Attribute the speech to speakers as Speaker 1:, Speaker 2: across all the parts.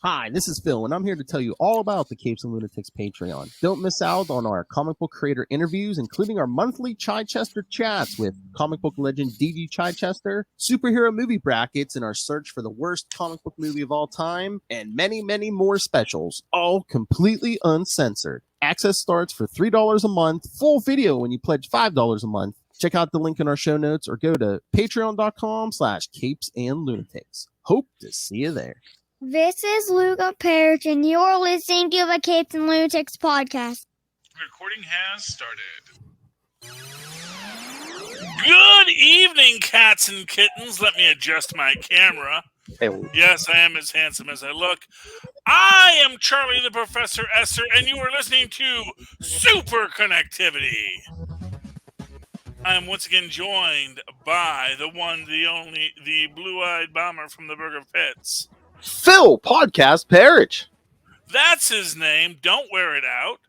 Speaker 1: Hi, this is Phil, and I'm here to tell you all about the Capes and Lunatics Patreon. Don't miss out on our comic book creator interviews, including our monthly Chichester chats with comic book legend D.G. Chichester, superhero movie brackets in our search for the worst comic book movie of all time, and many, many more specials, all completely uncensored. Access starts for $3 a month, full video when you pledge $5 a month. Check out the link in our show notes or go to patreon.com/capesandlunatics. Hope to see you there.
Speaker 2: This is Luca Perich, and you're listening to the Capes and Lunatics podcast.
Speaker 3: Recording has started. Good evening, cats and kittens. Let me adjust my camera.
Speaker 4: Hey.
Speaker 3: Yes, I am as handsome as I look. I am Charlie the Professor Esser, and you are listening to Superconnectivity. I am once again joined by the one, the only, the blue-eyed bomber from the Burger Pits.
Speaker 4: Phil, podcast Perich.
Speaker 3: That's his name. Don't wear it out.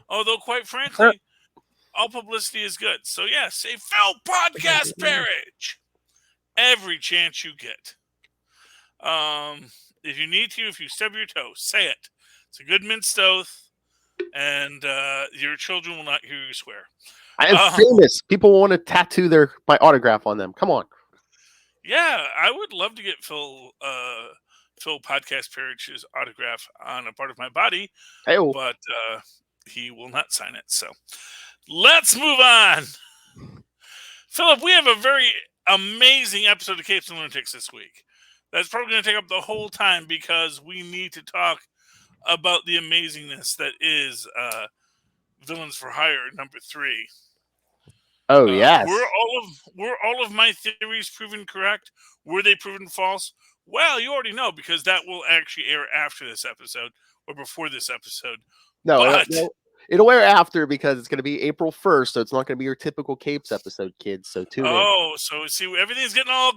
Speaker 3: Although, quite frankly, all publicity is good. So, yeah, say Phil, podcast Perich. Every chance you get. If you need to, if you stub your toe, say it. It's a good minced oath, and your children will not hear you swear.
Speaker 4: I am famous. People want to tattoo my autograph on them. Come on.
Speaker 3: Yeah, I would love to get Phil Podcast Perich's autograph on a part of my body, but he will not sign it. So let's move on. Philip, we have a very amazing episode of Capes and Lunatics this week. That's probably going to take up the whole time because we need to talk about the amazingness that is Villains for Hire number 3.
Speaker 4: Oh, yes.
Speaker 3: Were all of my theories proven correct? Were they proven false? Well, you already know because that will actually air after this episode or before this episode.
Speaker 4: No, it'll air after because it's going to be April 1st, so it's not going to be your typical Capes episode, kids. So tune in.
Speaker 3: Oh, so see, everything's getting all...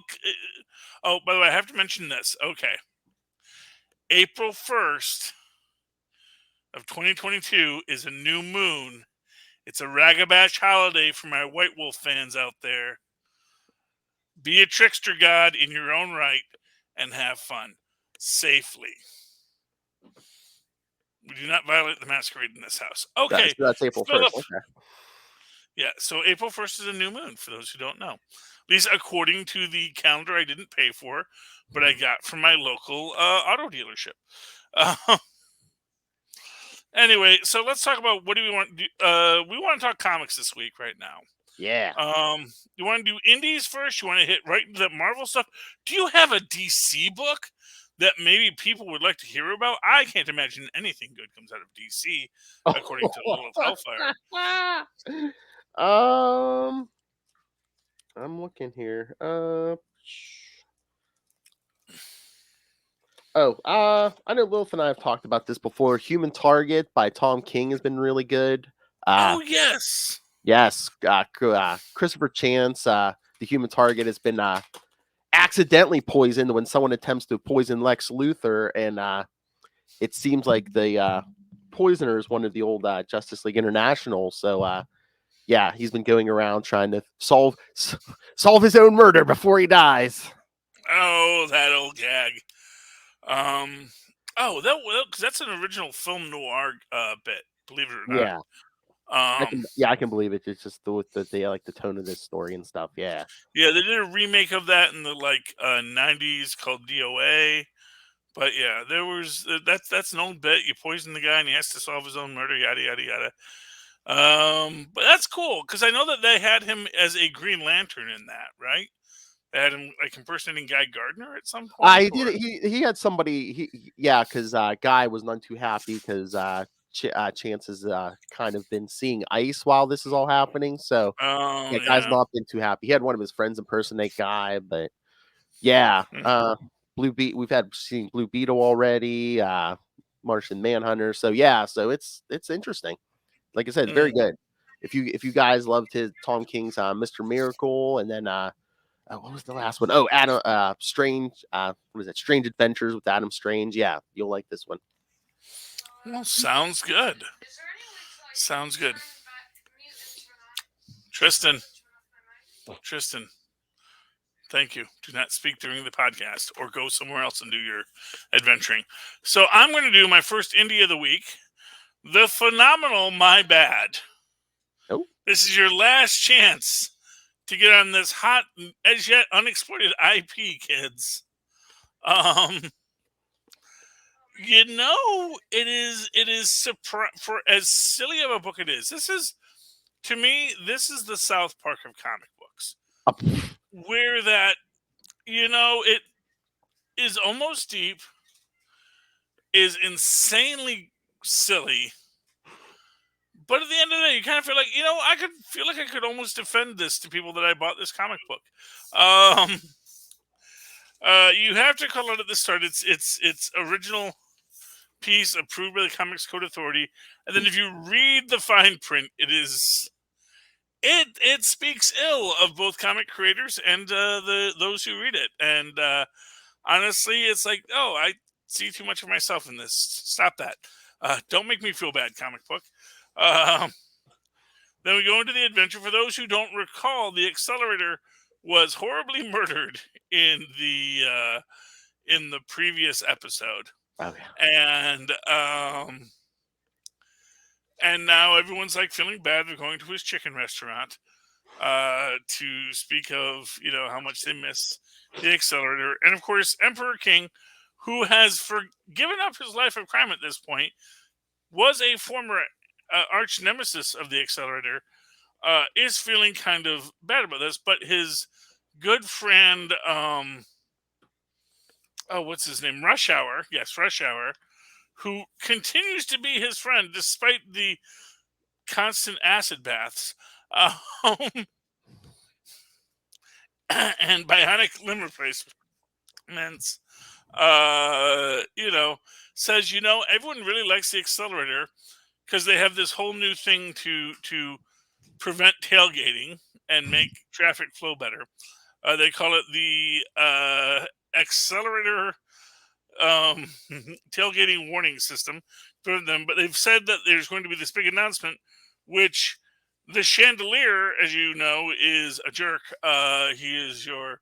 Speaker 3: Oh, by the way, I have to mention this. Okay. April 1st of 2022 is a new moon. It's a Ragabash holiday for my White Wolf fans out there. Be a trickster god in your own right and have fun safely. We do not violate the masquerade in this house. Okay.
Speaker 4: That's April 1st. Okay.
Speaker 3: Yeah, so April 1st is a new moon, for those who don't know. At least according to the calendar I didn't pay for, but I got from my local auto dealership. Anyway, so let's talk about what do we want to do. We want to talk comics this week right now.
Speaker 4: Yeah.
Speaker 3: You want to do indies first? You want to hit right into the Marvel stuff? Do you have a DC book that maybe people would like to hear about? I can't imagine anything good comes out of DC, according to Little Hellfire.
Speaker 4: I'm looking here. I know Lilith and I have talked about this before. Human Target by Tom King has been really good.
Speaker 3: Oh, yes.
Speaker 4: Yes. Christopher Chance, the Human Target, has been accidentally poisoned when someone attempts to poison Lex Luthor, and it seems like the poisoner is one of the old Justice League International. So, yeah, he's been going around trying to solve his own murder before he dies.
Speaker 3: Oh, that old gag. That's an original film noir bit, believe it or not.
Speaker 4: Yeah. I can believe it. It's just they like the tone of this story and stuff. Yeah.
Speaker 3: Yeah, they did a remake of that in the 90s called DOA. But yeah, there was that's an old bit. You poison the guy and he has to solve his own murder. Yada yada yada. But that's cool because I know that they had him as a Green Lantern in that, right? They had him impersonating Guy Gardner at some point.
Speaker 4: He did. He had somebody. Because Guy was none too happy because Chance has kind of been seeing ice while this is all happening. So Guy's not been too happy. He had one of his friends impersonate Guy, but yeah, Blue Beetle. We've seen Blue Beetle already. Martian Manhunter. So yeah, so it's interesting. Like I said, very good. If you guys loved Tom King's Mr. Miracle, and then what was the last one? Oh, Adam Strange. What is that? Strange Adventures with Adam Strange. Yeah, you'll like this one.
Speaker 3: Well, sounds good. Sounds good. Tristan, Thank you. Do not speak during the podcast or go somewhere else and do your adventuring. So I'm going to do my first indie of the week. The phenomenal My Bad.
Speaker 4: Oh.
Speaker 3: This is your last chance to get on this hot, as yet unexploited IP, kids. It is for as silly of a book it is. To me, this is the South Park of comic books. Where that, it is almost deep, is insanely silly, but at the end of the day, you kind of feel like, I could almost defend this to people that I bought this comic book. You have to call it at the start. It's original piece approved by the Comics Code Authority, and then if you read the fine print, it speaks ill of both comic creators and those who read it. And honestly, it's like, oh, I see too much of myself in this. Stop that. Don't make me feel bad, comic book. Then we go into the adventure. For those who don't recall, the Accelerator was horribly murdered in the previous episode.
Speaker 4: Oh, yeah.
Speaker 3: And now everyone's like feeling bad. They're going to his chicken restaurant to speak of, how much they miss the Accelerator. And of course, Emperor King, who has given up his life of crime at this point, was a former arch nemesis of the Accelerator, is feeling kind of bad about this. But his good friend, what's his name? Rush Hour. Yes, Rush Hour, who continues to be his friend despite the constant acid baths and bionic limb replacements, says, everyone really likes the Accelerator because they have this whole new thing to prevent tailgating and make traffic flow better. They call it the Accelerator tailgating warning system for them, but they've said that there's going to be this big announcement, which the Chandelier, as you know, is a jerk. He is your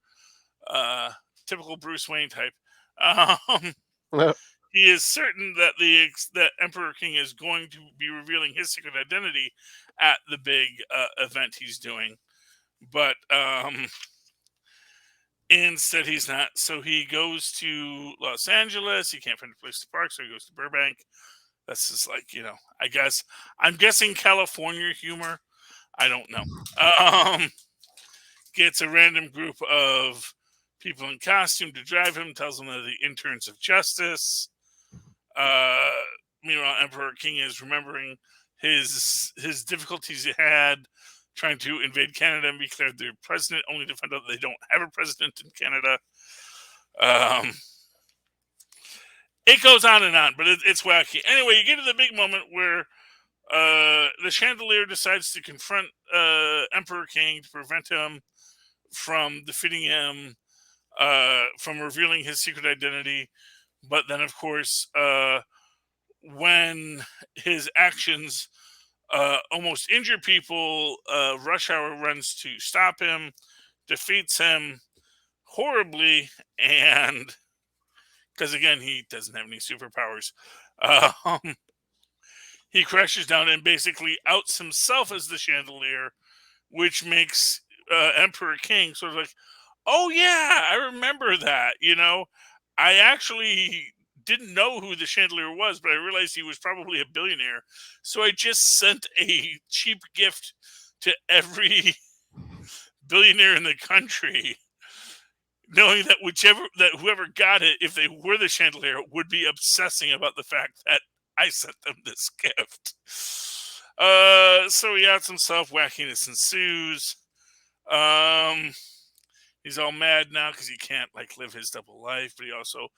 Speaker 3: typical Bruce Wayne type. He is certain that that Emperor King is going to be revealing his secret identity at the big event he's doing, but instead he's not. So he goes to Los Angeles. He can't find a place to park, so he goes to Burbank. That's just like, I'm guessing California humor. I don't know. Gets a random group of people in costume to drive him, tells them they're the interns of justice. Meanwhile, Emperor King is remembering his difficulties he had trying to invade Canada and be declared their president, only to find out they don't have a president in Canada. It goes on and on, but it's wacky. Anyway, you get to the big moment where the Chandelier decides to confront Emperor King to prevent him from defeating him, from revealing his secret identity. But then, of course, when his actions almost injure people, Rush Hour runs to stop him, defeats him horribly, and because again, he doesn't have any superpowers, he crashes down and basically outs himself as the Chandelier, which makes Emperor King sort of like, oh yeah, I remember that. I actually didn't know who the Chandelier was, but I realized he was probably a billionaire. So I just sent a cheap gift to every billionaire in the country, knowing that whoever got it, if they were the Chandelier, would be obsessing about the fact that I sent them this gift. So he outs himself, wackiness ensues. He's all mad now because he can't live his double life, but he also,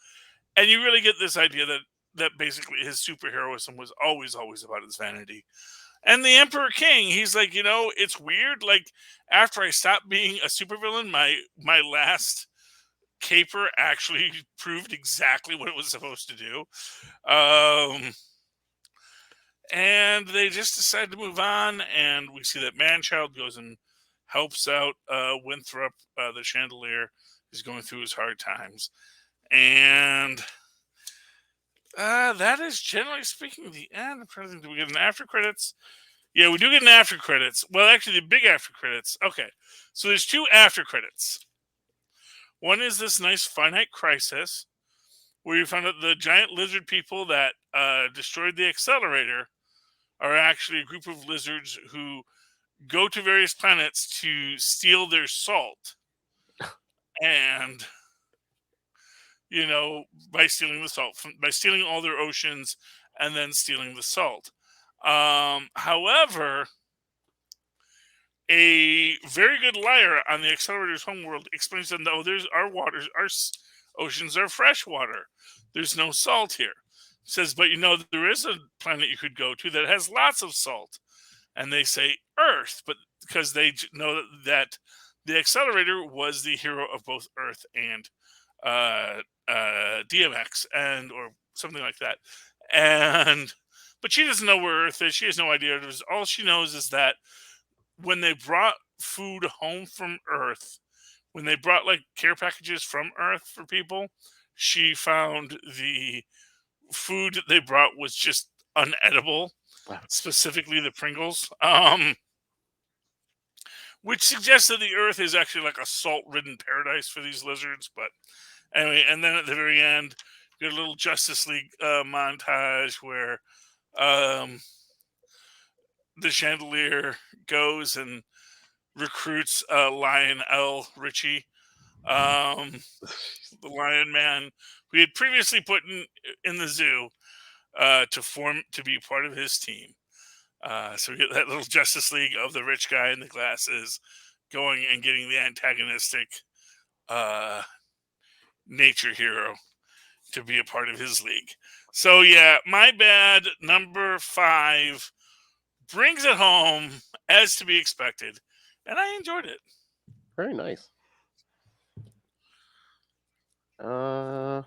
Speaker 3: and you really get this idea that basically his superheroism was always about his vanity. And the Emperor King, he's like, it's weird. Like, after I stopped being a supervillain, my last caper actually proved exactly what it was supposed to do. And they just decide to move on, and we see that Manchild goes and helps out Winthrop, the Chandelier, who's going through his hard times. And that is, generally speaking, the end. I'm trying to think, do we get an after credits? Yeah, we do get an after credits. Well, actually, the big after credits. Okay, so there's 2 after credits. One is this nice finite crisis, where you found out the giant lizard people that destroyed the accelerator are actually a group of lizards who go to various planets to steal their salt. And, by stealing the salt, by stealing all their oceans and then stealing the salt. However, a very good liar on the Accelerator's homeworld explains to them, "Oh, there's our waters, our oceans are fresh water. There's no salt here." Says, "But there is a planet you could go to that has lots of salt." And they say Earth, but because they know that the Accelerator was the hero of both Earth and DMX, or something like that. But she doesn't know where Earth is. She has no idea. All she knows is that when they brought food home from Earth, when they brought care packages from Earth for people, she found the food that they brought was just unedible, specifically the Pringles, which suggests that the Earth is actually like a salt-ridden paradise for these lizards. But anyway, and then at the very end, you get a little Justice League montage where the Chandelier goes and recruits Lionel Richie, the Lion Man, who he had previously put in the zoo to be part of his team. So we get that little Justice League of the rich guy in the glasses going and getting the antagonistic nature hero to be a part of his league. So yeah, my bad, number 5 brings it home as to be expected, and I enjoyed it.
Speaker 4: Very nice. Let's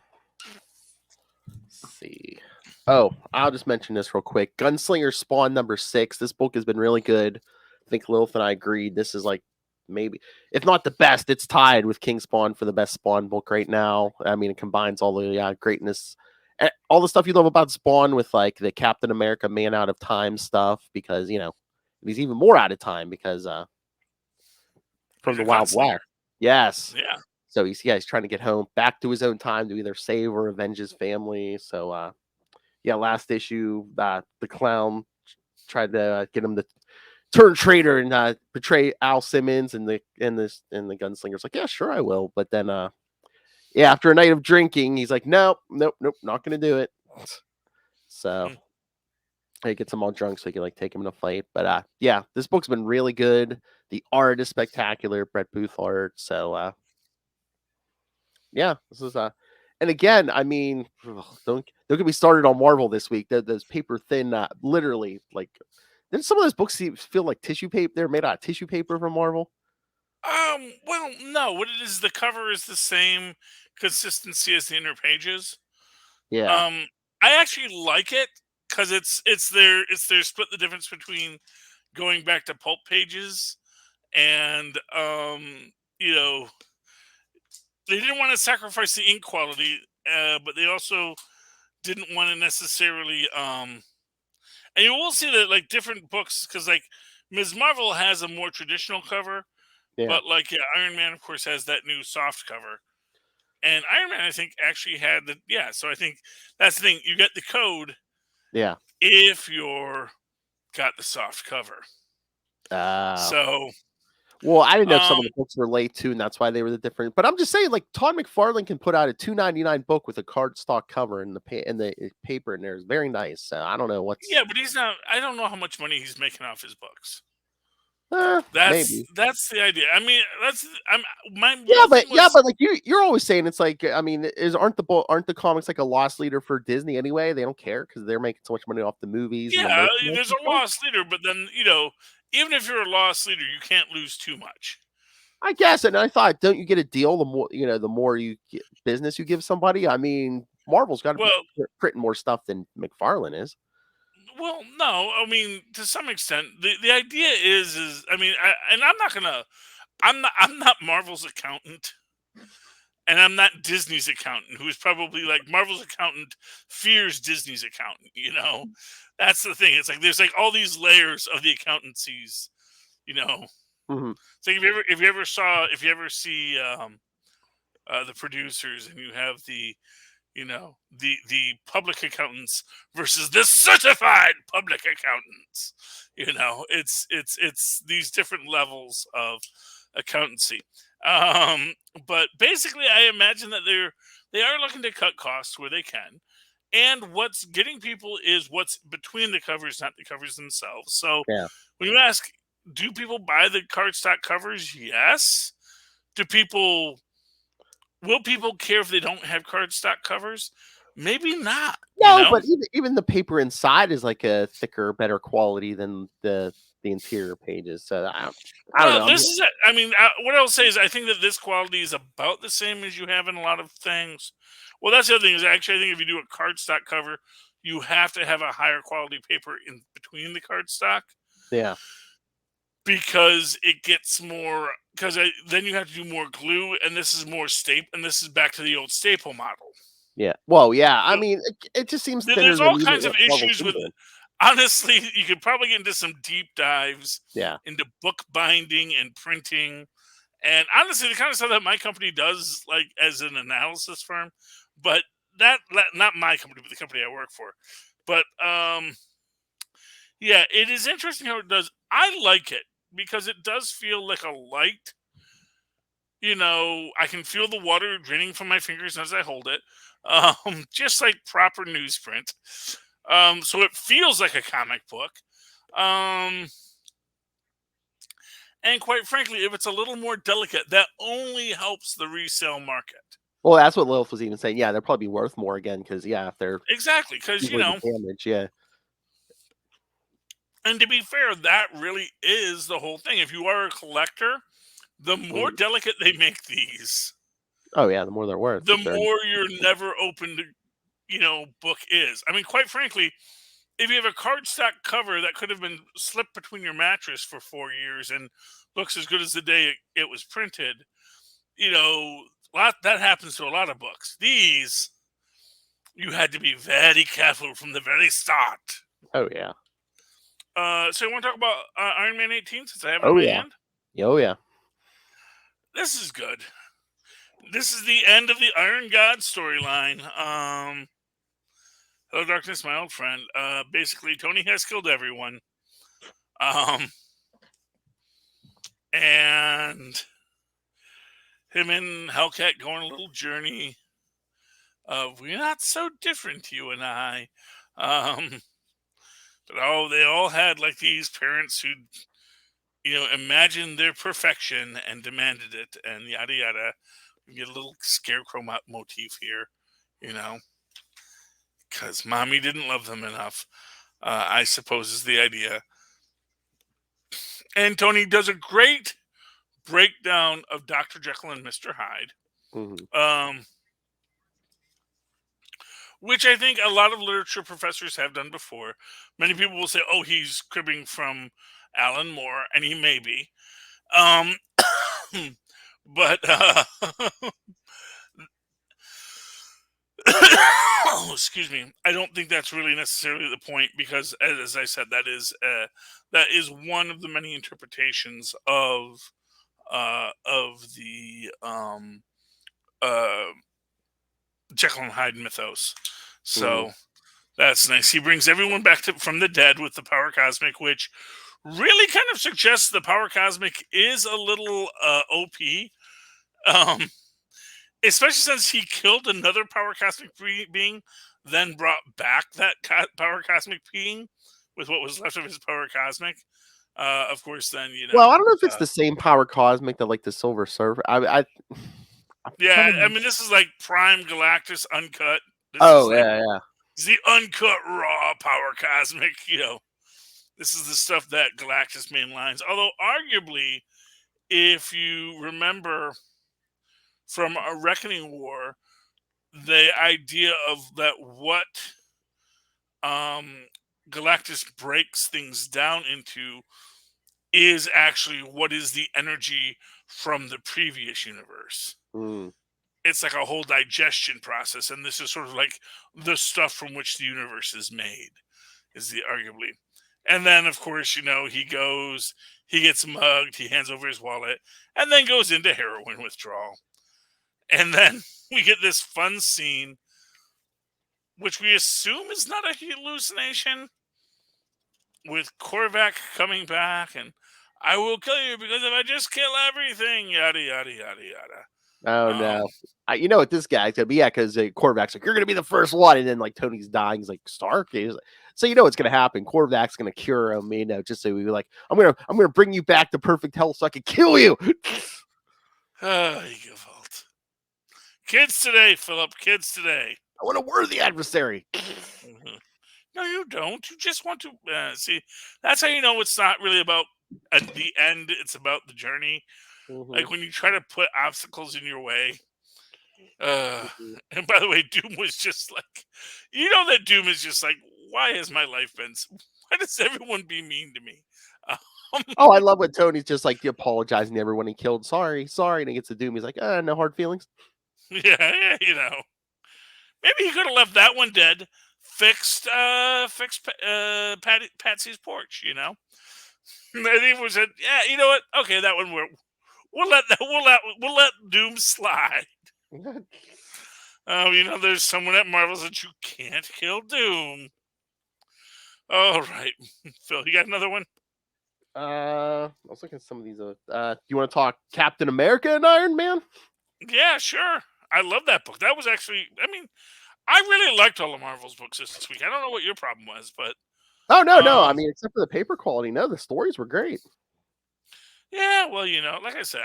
Speaker 4: see. Oh, I'll just mention this real quick. Gunslinger Spawn number 6. This book has been really good. I think Lilith and I agreed. This is maybe, if not the best, it's tied with King Spawn for the best Spawn book right now. I mean, it combines all the greatness, all the stuff you love about Spawn with the Captain America Man Out of Time stuff, because he's even more out of time because from the Wild West. Yes.
Speaker 3: Yeah.
Speaker 4: So he's trying to get home back to his own time to either save or avenge his family. So last issue, the clown tried to get him to turn traitor and betray Al Simmons, and the Gunslinger's like, "Yeah, sure, I will." But then after a night of drinking, he's like, nope, not gonna do it. So he gets him all drunk so he can take him in a fight. But this book's been really good. The art is spectacular, Brett Booth art. So this is and again, I mean, don't get me started on Marvel this week. Those paper thin, literally then some of those books feel like tissue paper. They're made out of tissue paper from Marvel.
Speaker 3: Well, no. What it is, the cover is the same consistency as the inner pages.
Speaker 4: Yeah.
Speaker 3: I actually like it because it's their split the difference between going back to pulp pages and they didn't want to sacrifice the ink quality, but they also didn't want to necessarily and you will see that different books, because Ms. Marvel has a more traditional cover, but Iron Man of course has that new soft cover, and Iron Man I think actually had so I think that's the thing, you get the code if you're got the soft cover. So
Speaker 4: well, I didn't know if some of the books were late too, and that's why they were the different. But I'm just saying, Todd McFarlane can put out a $2.99 book with a cardstock cover, and the paper in there is very nice. So I don't know what's.
Speaker 3: Yeah, but he's not. I don't know how much money he's making off his books.
Speaker 4: Maybe
Speaker 3: that's the idea. I mean,
Speaker 4: but you're always saying it's I mean, aren't the comics like a loss leader for Disney anyway? They don't care because they're making so much money off the movies.
Speaker 3: Yeah, there's a loss leader, but then even if you're a loss leader, you can't lose too much.
Speaker 4: I guess, and I thought, don't you get a deal the more you get business you give somebody? I mean, Marvel's got to be printing more stuff than McFarlane is.
Speaker 3: Well, no, I mean, to some extent, the idea is I mean, and I'm not Marvel's accountant, and I'm not Disney's accountant, who is probably like Marvel's accountant fears Disney's accountant. That's the thing. It's like there's like all these layers of the accountancies. You know,
Speaker 4: Mm-hmm.
Speaker 3: so if you ever see the producers, and you have the public accountants versus the certified public accountants. It's these different levels of accountancy. But basically, I imagine that they are looking to cut costs where they can, and what's getting people is what's between the covers, not the covers themselves. So when you ask, do people buy the cardstock covers? Yes. Will people care if they don't have cardstock covers? Maybe not.
Speaker 4: No, but even the paper inside is like a thicker, better quality than the interior pages. So I don't know.
Speaker 3: This is it. I mean, what I'll say is I think that this quality is about the same as you have in a lot of things. Well, that's the other thing is actually I think if you do a cardstock cover, you have to have a higher quality paper in between the cardstock.
Speaker 4: Yeah.
Speaker 3: Because it gets more, then you have to do more glue, and this is more staple, and this is back to the old staple model.
Speaker 4: Yeah. Well, yeah. I mean, it just seems
Speaker 3: there's all kinds of issues with it. Honestly, you could probably get into some deep dives into book binding and printing. And honestly, the kind of stuff that my company does, like as an analysis firm, but that not my company, but the company I work for. But yeah, it is interesting how it does. I like it because it does feel like a light. I can feel the water draining from my fingers as I hold it, just like proper newsprint. So it feels like a comic book. And quite frankly, if it's a little more delicate, that only helps the resale market.
Speaker 4: Well, that's what Lilith was even saying. Yeah, they'll probably be worth more again because if they're
Speaker 3: exactly because
Speaker 4: damage, yeah.
Speaker 3: And to be fair, that really is the whole thing. If you are a collector, the more delicate they make these,
Speaker 4: oh yeah, the more they're worth.
Speaker 3: The more you're never open to, book is. I mean, quite frankly, if you have a cardstock cover that could have been slipped between your mattress for 4 years and looks as good as the day it was printed, that happens to a lot of books. These, you had to be very careful from the very start.
Speaker 4: Oh yeah.
Speaker 3: So you want to talk about Iron Man 18 since I have it in my hand?
Speaker 4: Oh yeah.
Speaker 3: This is good. This is the end of the Iron God storyline. Hello, Darkness, my old friend. Basically, Tony has killed everyone. And him and Hellcat go on a little journey of we're not so different, you and I. But they all had like these parents who, imagined their perfection and demanded it, and yada yada. We get a little scarecrow motif here, because mommy didn't love them enough. I suppose is the idea. And Tony does a great breakdown of Dr. Jekyll and Mr. Hyde.
Speaker 4: Mm-hmm.
Speaker 3: Which I think a lot of literature professors have done before. Many people will say, oh, he's cribbing from Alan Moore, and he may be. But excuse me, I don't think that's really necessarily the point because, as I said, that is one of the many interpretations of the Jekyll and Hyde mythos. So that's nice. He brings everyone back from the dead with the power cosmic, which really kind of suggests the power cosmic is a little OP. Especially since he killed another power cosmic being, then brought back that power cosmic being with what was left of his power cosmic. Of course, then
Speaker 4: Well, I don't know if it's the same power cosmic that like the Silver Surfer. I
Speaker 3: mean, this is like Prime Galactus uncut.
Speaker 4: Yeah.
Speaker 3: It's the uncut raw power cosmic. This is the stuff that Galactus mainlines. Although, arguably, if you remember from A Reckoning War, the idea of that what Galactus breaks things down into is actually what is the energy from the previous universe. It's like a whole digestion process, and this is sort of like the stuff from which the universe is made, is the arguably. And then, of course, he goes, he gets mugged, he hands over his wallet, and then goes into heroin withdrawal. And then we get this fun scene, which we assume is not a hallucination, with Korvac coming back, and I will kill you because if I just kill everything, yada, yada, yada, yada.
Speaker 4: Oh, no. You know what this guy's going to be? Yeah, because Korvac's like, you're going to be the first one. And then, like, Tony's dying. He's like, Stark? He's like, so you know what's going to happen. Korvac's going to cure him, just so we were like, I'm gonna bring you back to perfect health so I can kill you.
Speaker 3: Egovault. Kids today, Philip. Kids today.
Speaker 4: I want a worthy adversary.
Speaker 3: No, you don't. You just want to see. That's how you know it's not really about at the end. It's about the journey. Like when you try to put obstacles in your way. And by the way, Doom was just like, that Doom is just like, why has my life been? Why does everyone be mean to me?
Speaker 4: I love when Tony's just like apologizing to everyone he killed. Sorry, and he gets to Doom. He's like, no hard feelings.
Speaker 3: Yeah, maybe he could have left that one dead. Fixed Patsy's porch. And he was said, yeah, you know what? Okay, that one we'll let Doom slide. There's someone at Marvel's that you can't kill Doom. All right, Phil, you got another one?
Speaker 4: I was looking at some of these. Do you want to talk Captain America and Iron Man?
Speaker 3: Yeah, sure. I love that book. That was actually, I really liked all of Marvel's books this week. I don't know what your problem was, but
Speaker 4: oh no. Except for the paper quality, no, the stories were great.
Speaker 3: Yeah, well, like I said,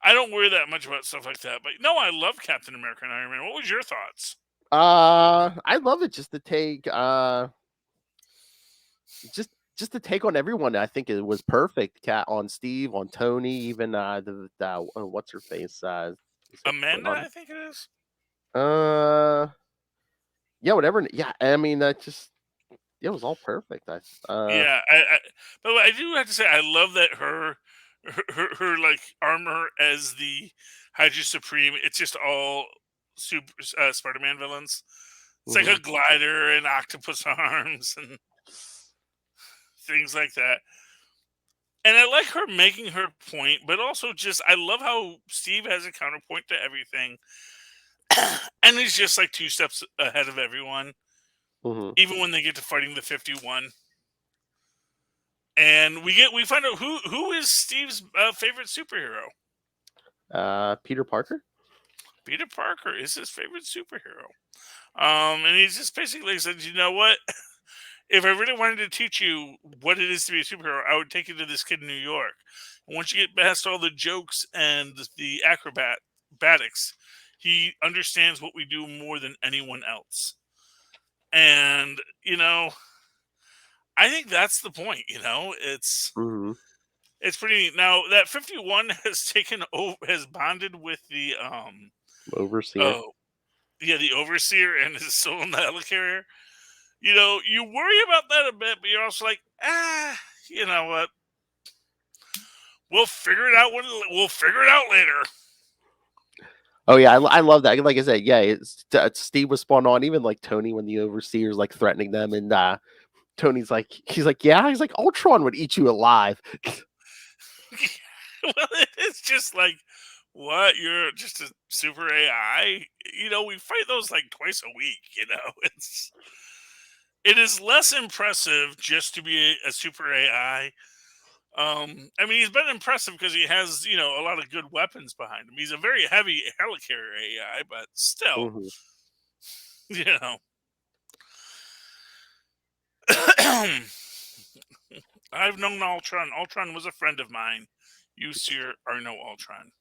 Speaker 3: I don't worry that much about stuff like that. But no, I love Captain America and Iron Man. What was your thoughts?
Speaker 4: I love it just to take just to take on everyone. I think it was perfect. Cat on Steve, on Tony, even the what's her face?
Speaker 3: Amanda, I think it is.
Speaker 4: Yeah, whatever. Yeah, that just it was all perfect.
Speaker 3: Yeah, but I do have to say I love that her like armor as the Hydra Supreme. It's just all super Spider-Man villains. It's like a glider and octopus arms and things like that. And I like her making her point, but also just I love how Steve has a counterpoint to everything, and he's just like 2 steps ahead of everyone. Even when they get to fighting the 51. And we find out who is Steve's favorite superhero.
Speaker 4: Peter Parker.
Speaker 3: Peter Parker is his favorite superhero. And he's just basically said, you know what? If I really wanted to teach you what it is to be a superhero, I would take you to this kid in New York. And once you get past all the jokes and the acrobatics, he understands what we do more than anyone else. And, I think that's the point, it's pretty neat. Now that 51 has bonded with the
Speaker 4: Overseer.
Speaker 3: Oh, yeah, the Overseer, and is still in the helicarrier. You worry about that a bit, but you're also like, you know what? We'll figure it out later.
Speaker 4: Oh yeah, I love that. Like I said, yeah, Steve was spun on. Even like Tony when the Overseer's like threatening them, and Tony's like, he's like, Ultron would eat you alive.
Speaker 3: Well, it's just like, what? You're just a super AI? We fight those like twice a week. It is less impressive just to be a super AI. He's been impressive because he has, a lot of good weapons behind him. He's a very heavy helicarrier AI, but still, I've known Ultron. Ultron was a friend of mine. You, sir, are no Ultron.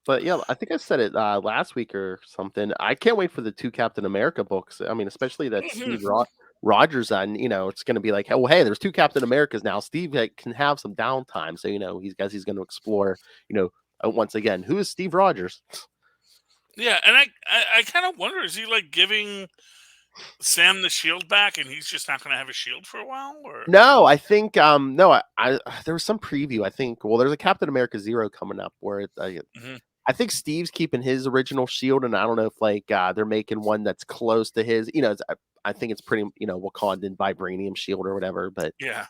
Speaker 4: But yeah, I think I said it last week or something. I can't wait for the 2 Captain America books. Especially that Steve Rogers on. It's going to be like, oh, hey, there's 2 Captain Americas now. Steve can have some downtime, so he's going to explore. Once again, who is Steve Rogers?
Speaker 3: Yeah, and I kind of wonder, is he like giving Sam the Shield back, and he's just not going to have a shield for a while? Or
Speaker 4: No, I think no. I there was some preview. I think there's a Captain America 0 coming up where I think Steve's keeping his original shield, and I don't know if they're making one that's close to his. I think it's pretty Wakandan vibranium shield or whatever. But
Speaker 3: yeah.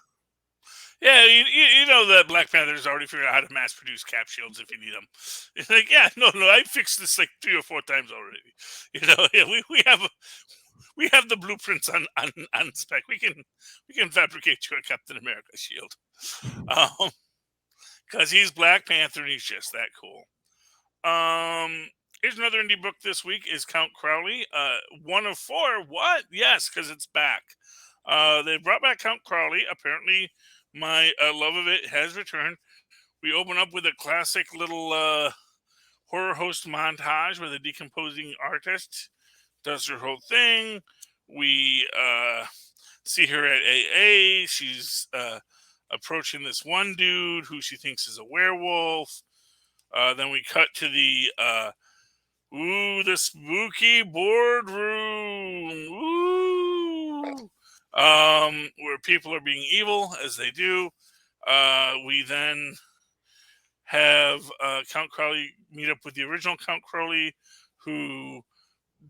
Speaker 3: Yeah, you know that Black Panther's already figured out how to mass produce cap shields if you need them. It's like, yeah, no, I fixed this like 3 or 4 times already. Yeah, we have the blueprints on spec. We can fabricate you a Captain America shield, because he's Black Panther and he's just that cool. Here's another indie book this week is Count Crowley. 1 of 4. What? Yes, because it's back. They brought back Count Crowley. Apparently, my love of it has returned. We open up with a classic little horror host montage where the decomposing artist does her whole thing. We see her at AA. She's approaching this one dude who she thinks is a werewolf. Then we cut to the spooky boardroom. Ooh. Where people are being evil, as they do. We then have Count Crowley meet up with the original Count Crowley, who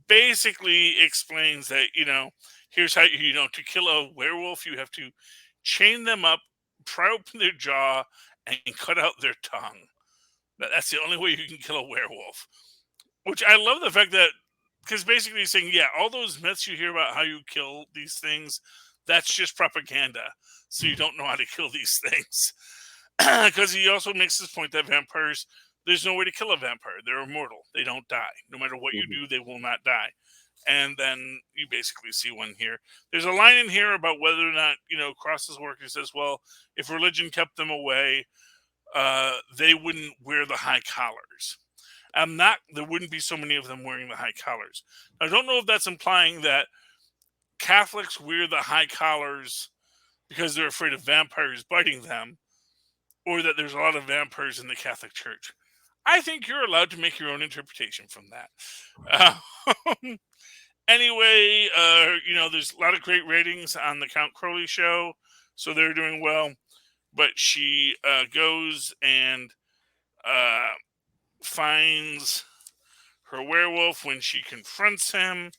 Speaker 3: basically explains that, here's how, to kill a werewolf, you have to chain them up, pry open their jaw, and cut out their tongue. That's the only way you can kill a werewolf. Which I love the fact that, because basically he's saying, yeah, all those myths you hear about how you kill these things, that's just propaganda. So you don't know how to kill these things. Because he also makes this point that vampires, there's no way to kill a vampire. They're immortal. They don't die. No matter what you do, they will not die. And then you basically see one here. There's a line in here about whether or not, Cross's work. He says, well, if religion kept them away, they wouldn't wear the high collars. There wouldn't be so many of them wearing the high collars. I don't know if that's implying that Catholics wear the high collars because they're afraid of vampires biting them, or that there's a lot of vampires in the Catholic Church. I think you're allowed to make your own interpretation from that. Anyway, there's a lot of great ratings on the Count Crowley show, so they're doing well. But she goes and finds her werewolf when she confronts him.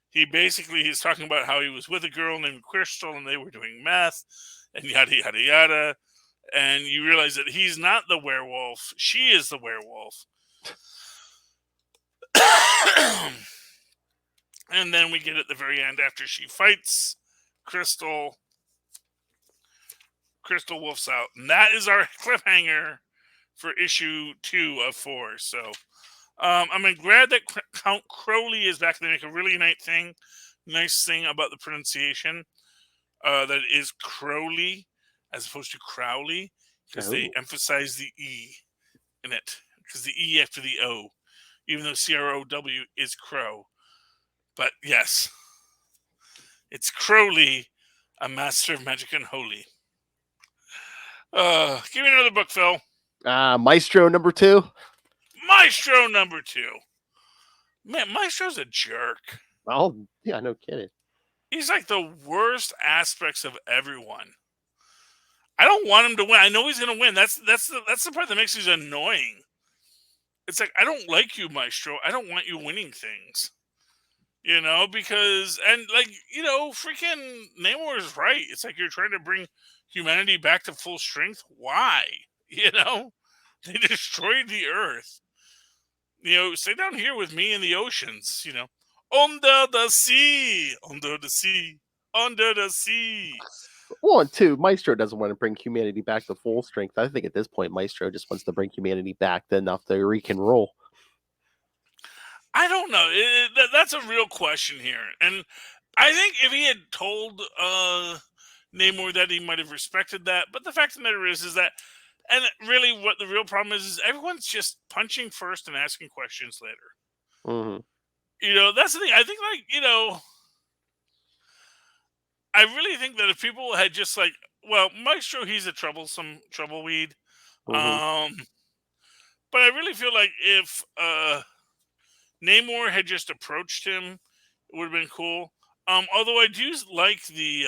Speaker 3: He's talking about how he was with a girl named Crystal and they were doing meth and yada, yada, yada. And you realize that he's not the werewolf. She is the werewolf. And then we get at the very end, after she fights Crystal wolfs out. And that is our cliffhanger for issue 2 of 4. So I'm glad that Count Crowley is back. They make a really nice thing about the pronunciation. That it is Crowley as opposed to Crowley, because they emphasize the E in it. Because the E after the O, even though CROW is crow. But yes, it's Crowley, a master of magic and holy. Give me another book, Phil.
Speaker 4: Maestro number 2.
Speaker 3: Maestro number 2. Man, Maestro's a jerk.
Speaker 4: Oh, yeah, no kidding.
Speaker 3: He's like the worst aspects of everyone. I don't want him to win. I know he's going to win. That's the part that makes him annoying. It's like, I don't like you, Maestro. I don't want you winning things. Because, and freaking Namor is right. It's like you're trying to bring humanity back to full strength. Why? They destroyed the Earth. Stay down here with me in the oceans, under the sea, under the sea, under the sea.
Speaker 4: Well, and 2, Maestro doesn't want to bring humanity back to full strength. I think at this point, Maestro just wants to bring humanity back enough to roll.
Speaker 3: I don't know. That's a real question here. And I think if he had told Namor that, he might have respected that. But the fact of the matter is that, and really what the real problem is everyone's just punching first and asking questions later.
Speaker 4: Mm-hmm.
Speaker 3: That's the thing. I think, I really think that if people had just Maestro, he's a troubleweed.
Speaker 4: Mm-hmm.
Speaker 3: But I really feel like if Namor had just approached him, it would have been cool. Although I do like the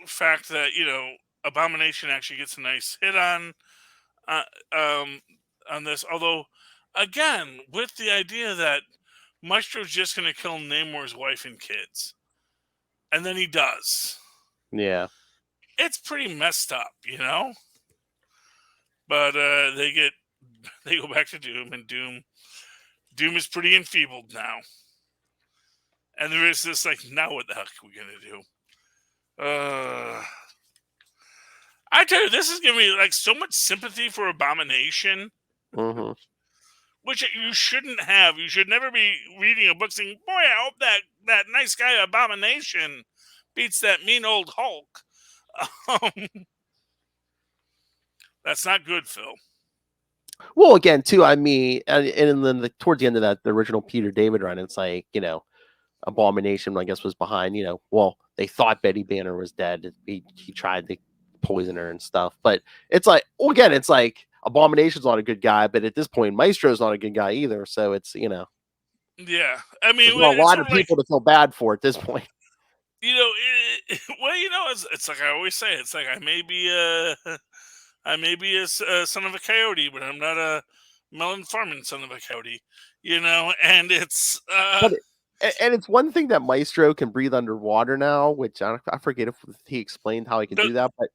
Speaker 3: fact that Abomination actually gets a nice hit uh, um on this. Although, again, with the idea that Maestro's just going to kill Namor's wife and kids, and then he does.
Speaker 4: Yeah,
Speaker 3: It's pretty messed up, But they go back to Doom, and Doom is pretty enfeebled now. And there is this now what the heck are we gonna do? I tell you, this is giving me so much sympathy for Abomination, which you shouldn't have. You should never be reading a book saying, "Boy, I hope that nice guy Abomination beats that mean old Hulk." That's not good, Phil.
Speaker 4: Well, again, too, I mean, and then towards the end of that, the original Peter David run, it's Abomination, I guess, was behind. Well, they thought Betty Banner was dead. He tried to poison her and stuff, but it's again, it's Abomination's not a good guy, but at this point, Maestro's not a good guy either. So it's
Speaker 3: Yeah, I mean,
Speaker 4: there's a lot of people to feel bad for at this point.
Speaker 3: It's like I always say, it's like I may be a son of a coyote, but I'm not a melon farming son of a coyote, and it's
Speaker 4: and it's one thing that Maestro can breathe underwater now, which I forget if he explained how he can do that, but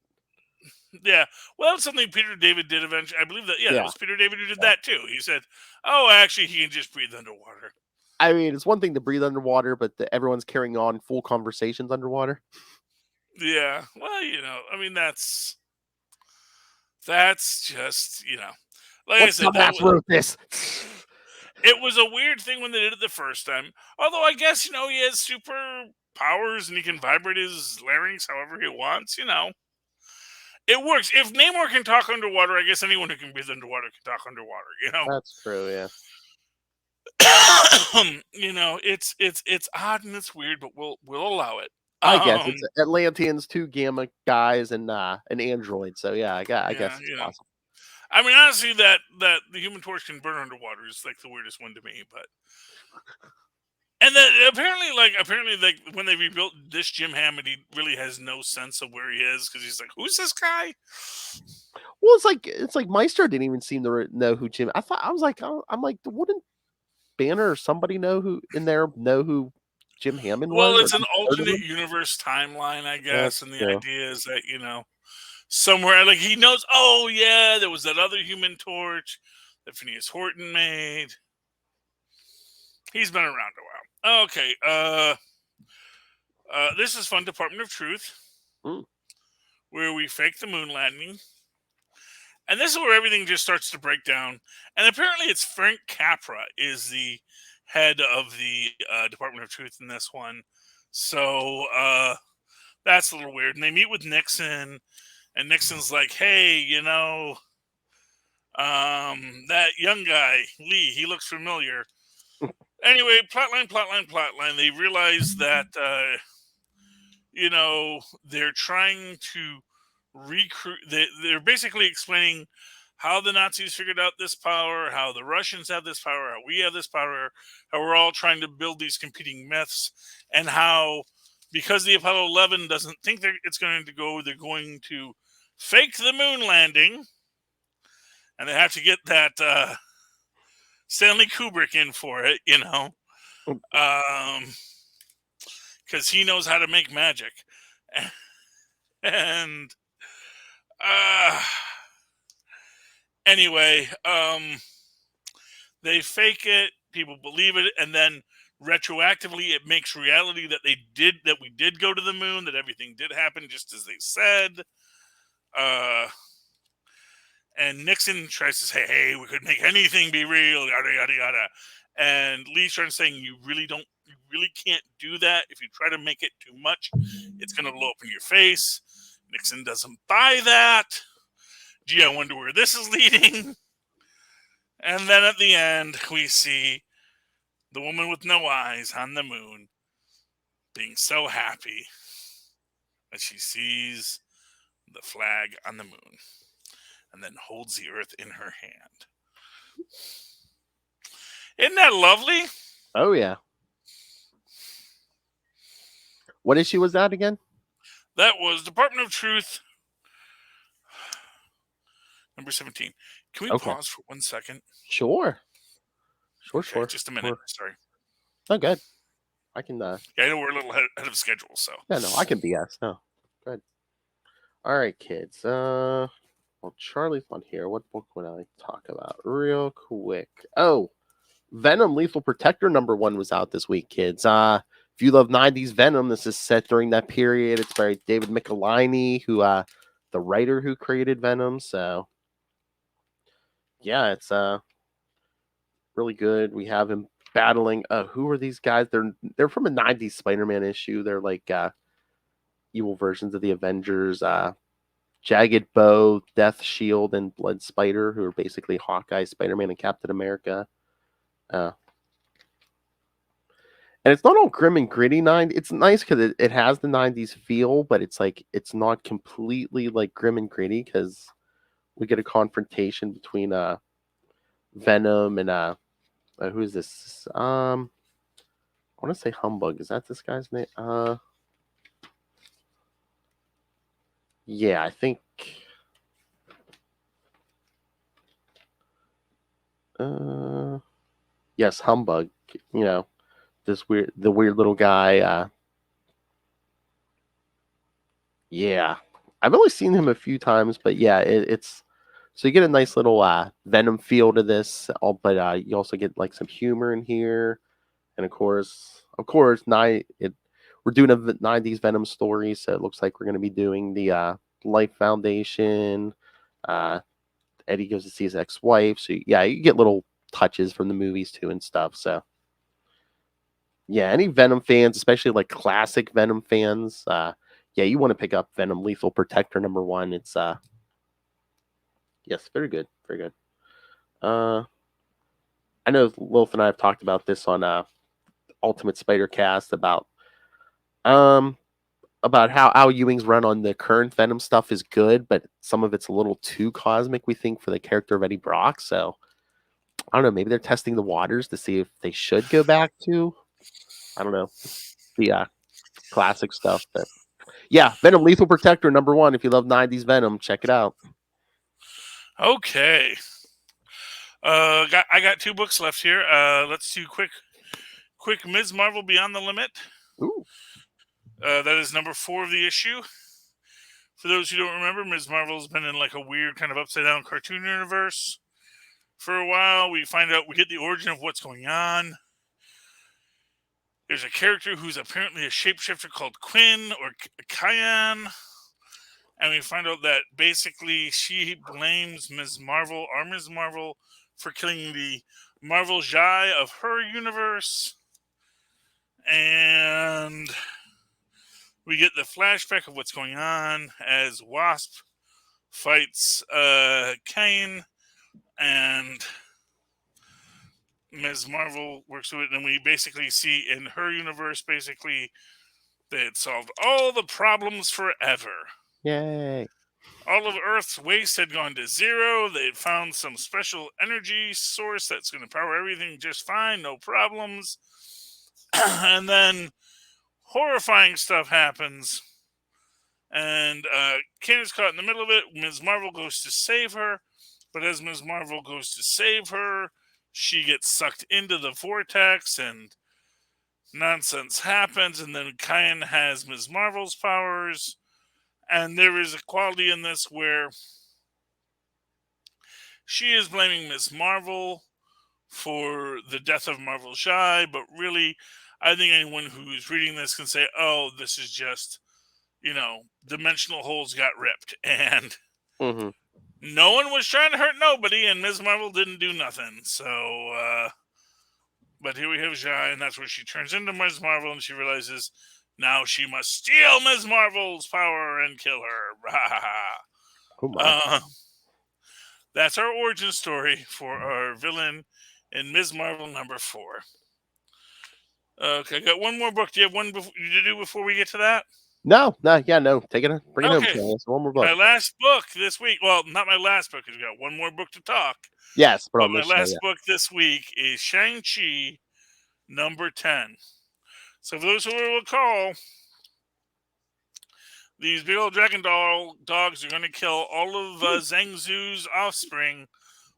Speaker 3: yeah, well, that's something Peter David did eventually. I believe that it was Peter David who did that too. He said, "Oh, actually, he can just breathe underwater."
Speaker 4: I mean, it's one thing to breathe underwater, but everyone's carrying on full conversations underwater.
Speaker 3: Yeah, well, I mean, that's just like I said,
Speaker 4: wrote this.
Speaker 3: It was a weird thing when they did it the first time. Although I guess he has super powers and he can vibrate his larynx however he wants. It works. If Namor can talk underwater, I guess anyone who can breathe underwater can talk underwater.
Speaker 4: That's true. Yeah.
Speaker 3: It's odd and it's weird, but we'll allow it.
Speaker 4: I guess it's Atlanteans, 2 Gamma guys, and an android. So yeah, I guess it's possible.
Speaker 3: I mean, honestly, that the Human Torch can burn underwater is the weirdest one to me. But and then apparently, when they rebuilt this Jim Hammond, he really has no sense of where he is because he's like, "Who's this guy?"
Speaker 4: Well, it's like Maestro didn't even seem to know who Jim. I'm like, wouldn't Banner or somebody know who Jim Hammond was?
Speaker 3: Well, it's an alternate universe timeline, I guess, and the idea is that somewhere he knows. Oh yeah, there was that other Human Torch that Phineas Horton made. He's been around a while. Okay, this is fun. Department of Truth, where we fake the moon landing. And this is where everything just starts to break down. And apparently it's Frank Capra is the head of the Department of Truth in this one. So that's a little weird. And they meet with Nixon. And Nixon's like, hey, that young guy, Lee, he looks familiar. Anyway, plotline. They realize that, they're trying to recruit. They're basically explaining how the Nazis figured out this power, how the Russians have this power, how we have this power, how we're all trying to build these competing myths, and how because the Apollo 11 doesn't think it's going to go, they're going to fake the moon landing, and they have to get that Stanley Kubrick in for it, because he knows how to make magic, and anyway, they fake it, people believe it, and then retroactively it makes reality that we did go to the moon, that everything did happen just as they said. And Nixon tries to say, hey, we could make anything be real, yada yada yada. And Lee's trying to say, you really can't do that. If you try to make it too much, it's gonna blow up in your face. Nixon doesn't buy that. Gee, I wonder where this is leading. And then at the end, we see the woman with no eyes on the moon being so happy that she sees the flag on the moon and then holds the earth in her hand. Isn't that lovely?
Speaker 4: Oh, yeah. What issue was that again?
Speaker 3: That was Department of Truth, number 17. Can we pause for 1 second?
Speaker 4: Sure.
Speaker 3: Sure. Just a minute. Sorry.
Speaker 4: Oh, good. I can.
Speaker 3: Yeah, I know we're a little ahead of schedule, so.
Speaker 4: Yeah, no, I can BS. No, good. All right, kids. Well, Charlie's not here. What book would I talk about real quick? Oh, Venomlethal Protector #1 was out this week, kids. If you love 90s Venom, this is set during that period. It's by David Michelinie, who the writer who created Venom. So yeah, it's really good. We have him battling who are these guys? They're from a 90s Spider-Man issue. They're like evil versions of the Avengers. Jagged Bow, Death Shield, and Blood Spider, who are basically Hawkeye, Spider-Man, and Captain America. And it's not all grim and gritty 90s. It's nice because it has the 90s feel, but it's like it's not completely like grim and gritty because we get a confrontation between Venom and who is this? I want to say Humbug. Is that this guy's name? Yeah, I think. Yes, Humbug. You know, the weird little guy. Yeah, I've only seen him a few times, but yeah, it's so you get a nice little Venom feel to this. But you also get like some humor in here, and of course, we're doing a 90s Venom story, so it looks like we're going to be doing the Life Foundation. Eddie goes to see his ex-wife, so yeah, you get little touches from the movies too and stuff. So yeah, any Venom fans, especially like classic Venom fans, yeah, you want to pick up Venomlethal Protector #1. It's yes, very good, very good. I know Lilith and I have talked about this on Ultimate Spider Cast about how Al Ewing's run on the current Venom stuff is good, but some of it's a little too cosmic, we think, for the character of Eddie Brock. So I don't know, maybe they're testing the waters to see if they should go back to, I don't know, the classic stuff. But yeah, Venomlethal Protector #1. If you love 90s Venom, check it out.
Speaker 3: Okay. I got 2 books left here. Let's do quick Ms. Marvel Beyond the Limit.
Speaker 4: Ooh.
Speaker 3: That is #4 of the issue. For those who don't remember, Ms. Marvel's been in like a weird kind of upside down cartoon universe for a while. We get the origin of what's going on. There's a character who's apparently a shapeshifter called Quinn or Cayenne. And we find out that basically she blames Ms. Marvel, our Ms. Marvel, for killing the Marvel Jai of her universe. And we get the flashback of what's going on as Wasp fights Kane, and Ms. Marvel works with it. And we basically see in her universe, basically, they had solved all the problems forever.
Speaker 4: Yay.
Speaker 3: All of Earth's waste had gone to zero. They'd found some special energy source that's going to power everything just fine, no problems. And then horrifying stuff happens. And Kane's caught in the middle of it. Ms. Marvel goes to save her. But as Ms. Marvel goes to save her, she gets sucked into the vortex and nonsense happens. And then Cayenne has Ms. Marvel's powers. And there is a quality in this where she is blaming Ms. Marvel for the death of Marvel Jai, but really, I think anyone who's reading this can say, oh, this is just, dimensional holes got ripped. And no one was trying to hurt nobody, and Ms. Marvel didn't do nothing. So, but here we have Jai, and that's where she turns into Ms. Marvel, and she realizes now she must steal Ms. Marvel's power and kill her.
Speaker 4: Oh my.
Speaker 3: That's our origin story for our villain in Ms. Marvel #4. Okay, I got one more book. Do you have one to do before we get to that?
Speaker 4: No. Take it. Bring it home. So one more book.
Speaker 3: My last book this week. Well, not my last book, because we got one more book to talk.
Speaker 4: Yes,
Speaker 3: but my last book this week is Shang-Chi number 10. So for those who will recall, these big old dragon dogs are going to kill all of Zhang Zu's offspring,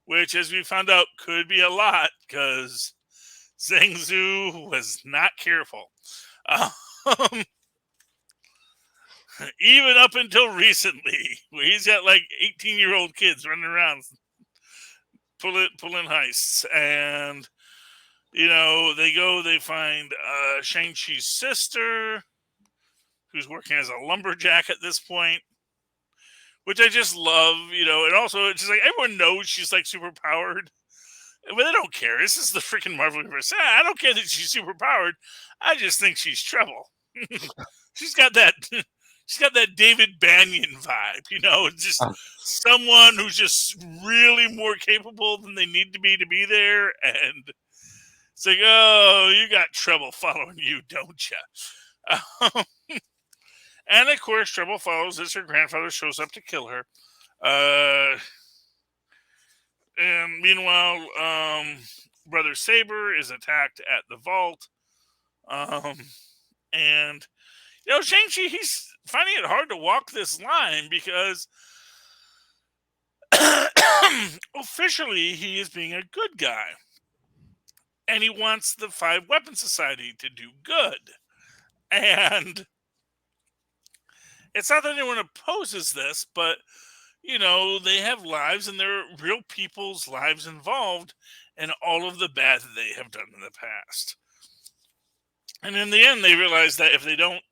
Speaker 3: which, as we found out, could be a lot because Zhang Zu was not careful. Even up until recently, where he's got like 18-year-old kids running around pulling heists. And, they find Shang-Chi's sister, who's working as a lumberjack at this point, which I just love, and also it's just like everyone knows she's like super powered, but they don't care. This is the freaking Marvel universe. I don't care that she's super powered. I just think she's trouble. She's got that David Banyan vibe, just someone who's just really more capable than they need to be there, and it's like, oh, you got trouble following you, don't you? And of course, trouble follows as her grandfather shows up to kill her. And meanwhile, Brother Saber is attacked at the vault. And, Shang-Chi, he's finding it hard to walk this line because officially he is being a good guy. And he wants the 5 Weapon Society to do good. And it's not that anyone opposes this, but, they have lives and there are real people's lives involved in all of the bad that they have done in the past. And in the end, they realize that if they don't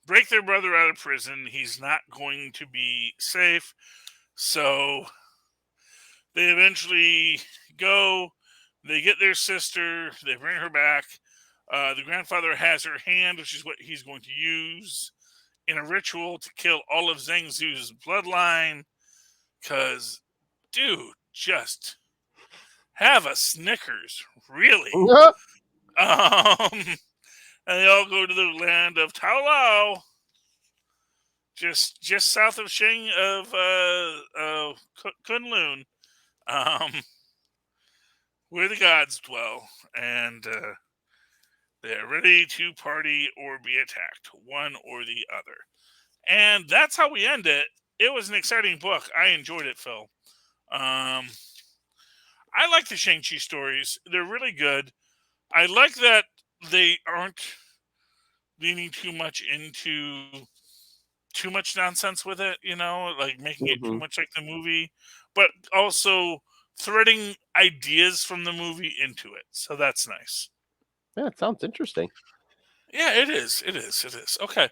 Speaker 3: break their brother out of prison, he's not going to be safe. So they eventually go, they get their sister, they bring her back. The grandfather has her hand, which is what he's going to use in a ritual to kill all of Zhang Zu's bloodline. Because, dude, just have a Snickers, really. And they all go to the land of Tao Lao, just south of Kunlun, where the gods dwell, and they're ready to party or be attacked, one or the other. And that's how we end it. It was an exciting book. I enjoyed it, Phil. I like the Shang-Chi stories. They're really good. I like that they aren't leaning too much into too much nonsense with it, like making it too much like the movie, but also threading ideas from the movie into it. So that's nice.
Speaker 4: Yeah, it sounds interesting.
Speaker 3: Yeah, it is. Okay.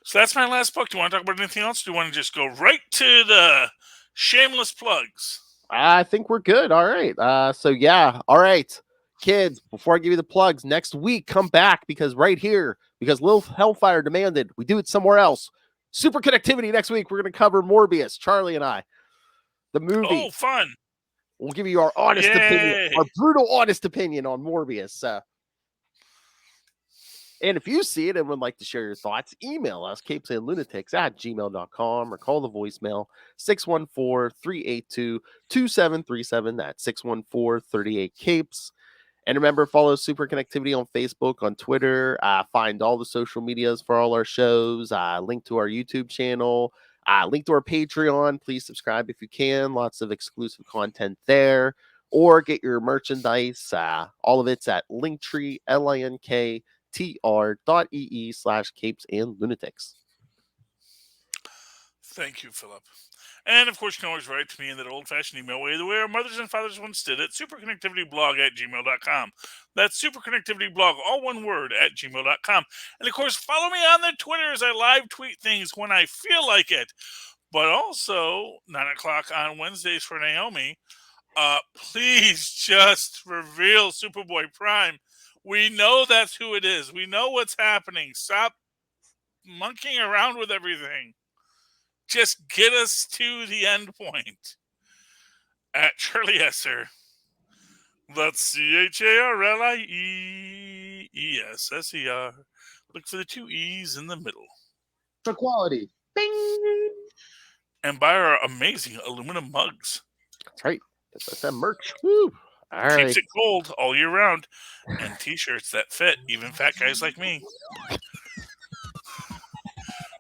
Speaker 3: So that's my last book. Do you want to talk about anything else? Do you want to just go right to the shameless plugs?
Speaker 4: I think we're good. All right. All right. Kids, before I give you the plugs, next week, come back because Lil Hellfire demanded we do it somewhere else. Superconnectivity next week. We're going to cover Morbius, Charlie and I. The movie.
Speaker 3: Oh, fun.
Speaker 4: We'll give you our honest opinion, our brutal honest opinion on Morbius. And if you see it and would like to share your thoughts, email us, CapesandLunatics@gmail.com, or call the voicemail 614-382-2737. That's 614-38-CAPES. And remember, follow Superconnectivity on Facebook, on Twitter. Find all the social medias for all our shows. Link to our YouTube channel. Link to our Patreon. Please subscribe if you can. Lots of exclusive content there. Or get your merchandise. All of it's at Linktree, linktr.ee/CapesandLunatics.
Speaker 3: Thank you, Philip. And, of course, you can always write to me in that old-fashioned email way, the way our mothers and fathers once did at superconnectivityblog@gmail.com. That's superconnectivityblog, all one word, @gmail.com. And, of course, follow me on the Twitter as I live tweet things when I feel like it. But also, 9 o'clock on Wednesdays for Naomi, please just reveal Superboy Prime. We know that's who it is. We know what's happening. Stop monkeying around with everything. Just get us to the end point. At Charlie Esser. That's CharlieEssser. Look for the 2 E's in the middle.
Speaker 4: For quality. Bing!
Speaker 3: And buy our amazing aluminum mugs.
Speaker 4: That's right. That's that merch. Woo! All right.
Speaker 3: Keeps it cold all year round. And T-shirts that fit even fat guys like me.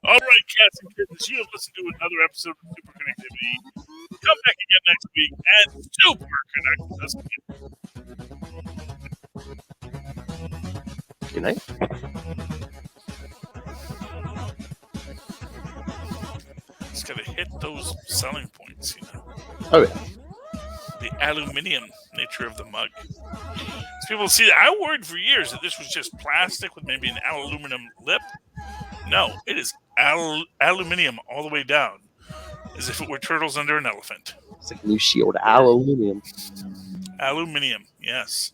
Speaker 3: All right, cats and kittens, you have listened to another episode of Superconnectivity. Come back again next week and super connect us again.
Speaker 4: Good night.
Speaker 3: Just gotta hit those selling points,
Speaker 4: Oh yeah.
Speaker 3: The aluminium nature of the mug. So people see that. I worried for years that this was just plastic with maybe an aluminum lip. No, it is aluminium all the way down, as if it were turtles under an elephant.
Speaker 4: It's like new shield aluminium.
Speaker 3: Aluminium, yes.